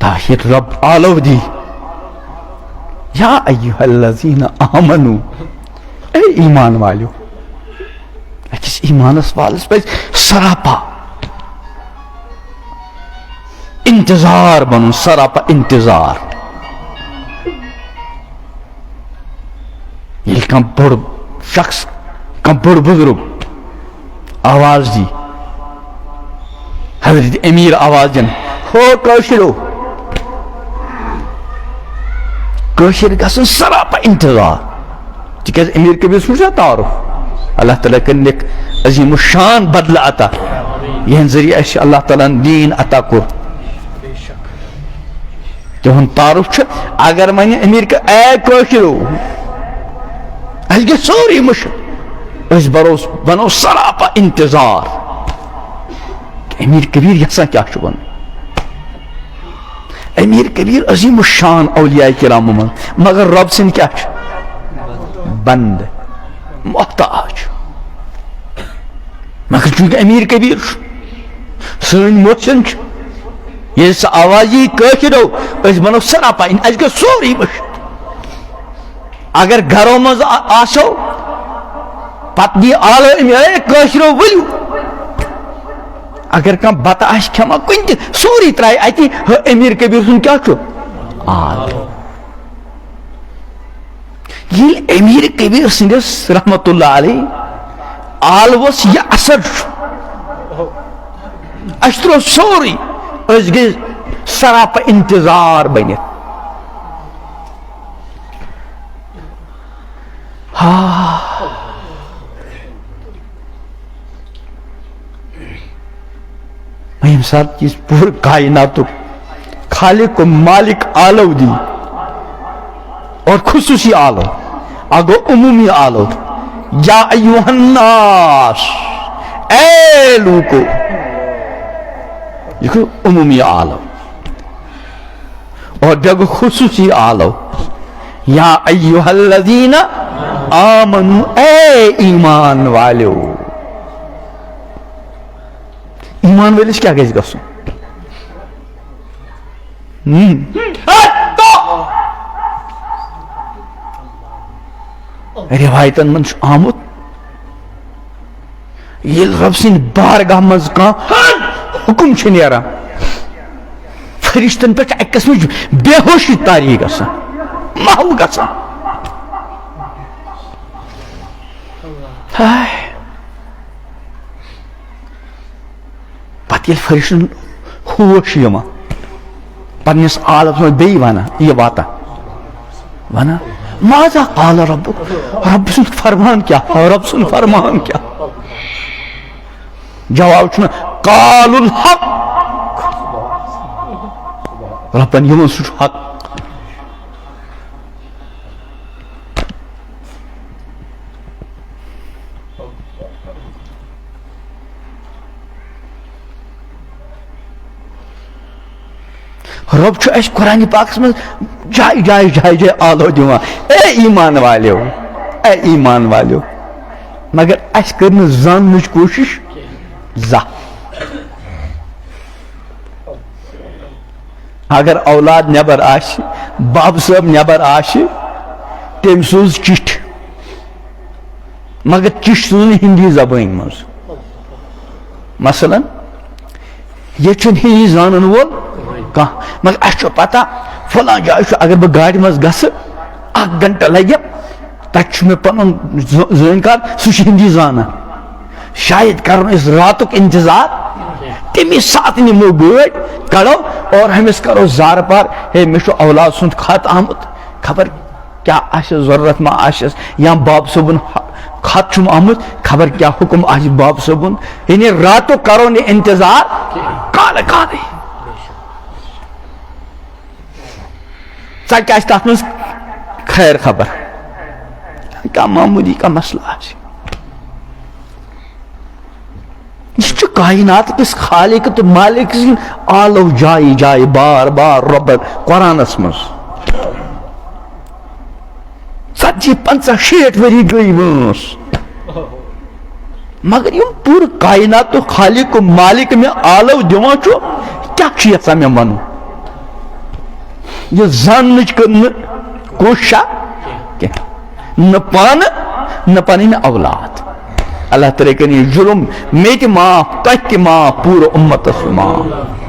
طاہر رب آلو دی یا ایہا الذین آمنو اے ایمان والیو اکس ایمانس والس پہ سراپا انتظار بنو سراپا انتظار یہ کم بڑ شخص کم بڑ بزرگ آواز دی حضرت امیر آواز دن ہو کاشرو کاشر گسن سراپا انتظار تکیاز امیر کبیر سمجھا تعارف اللہ تعالیٰ کرن ایک عظیم الشان بدل عطا یہ ذریعہ اس اللہ تعالیٰ دین عطا کر تہن تعارف چھ اگر من امیر کا اے کاشرو اس گے سوری مش اس بروس بنو سراپا انتظار امیر کبیر یسا کیا بن امیر کبیر عظیم الشان اولیاء کرام من مگر رب سن کیا بند محتاج مگر چونکہ امیر کبیر سن محسن یہ سا آوازی کاشرو اس بنو سراپا اس گے سوری مش اگر گھروں مز آسو پتنی آلو امیر کاشرو ولیو اگر کم بتا آش کھما کن سوری ترائی آتی امیر کبیر سن کیا چھو آل یہ امیر کبیر سنگس رحمت اللہ علیہ آل وس یہ اثر چھو اشترو سوری اس گئی سراپا انتظار بنیت مہم ساتھ اس پور کائناتو خالق و مالک آلو دی اور خصوصی آلو اگو عمومی آلو یا ایوہ الناس اے لوکو یہ عمومی آلو اور جگو خصوصی آلو یا ایوہ الذین آمنو اے ایمان والیو ایمان والیس کیا گیس گسو روایتن من آمد یہ رب سن بارگاہ مز کا حکم چھ نیرا فرشتن پہ ایک قسم بے ہوشی تاری گسا محو گسا پتہ یل فرشتن ہوش یما پنس عالمس مز بی وانا یہ واتا وانا ماذا قال ربک رب سن فرمان کیا رب سن فرمان کیا جواب چھنا قال الحق ربن یمن سن حق رب چھو اس قرآن پاک میں جائے جائے جائے جائے آلو دیوان اے ایمان والیو اے ایمان والیو مگر اس کرنے زاننچ کوشش زا اگر اولاد نبر آشی باب صاحب نبر آشی تم سوز چٹھ مگر چٹھ سوز ہندی زبان مز مثلا یہ چھن ہی زانن وول مگر اچھو پتا فلان جائے اگر بہ گاڑی مز گس اک گھنٹہ لگہ تک میں پن زانکار سہ ہندی زانا شاید کرو اس راتک انتظار تمی ساتھ نمو گاڑی کڑو اور ہم اس کرو زار پار ہے مشو اولاد سند خط آمد خبر کیا آشس ضرورت ما آشس یا باب صبن خط چھم آمد خبر کیا حکم آش باب صبن یعنی راتو کرو نی انتظار کال کالے کیا تک مز خیر خبر کیا معمولی کا مسئلہ ہے یہ کائنات کس خالق تو مالک سن آلو جائی جائی بار بار رب قرآن مز 40-50 وری گئی ونس مگر یم پور کائنات خالق و مالک میں آلو دیوان چھو کیا چیزا میں ونو یہ زانچ کرن کوشا نہ پان نہ پانی میں اولاد اللہ تعالیٰ کریں جرم میں تی معاف تہ تی معاف پورا امت اس معاف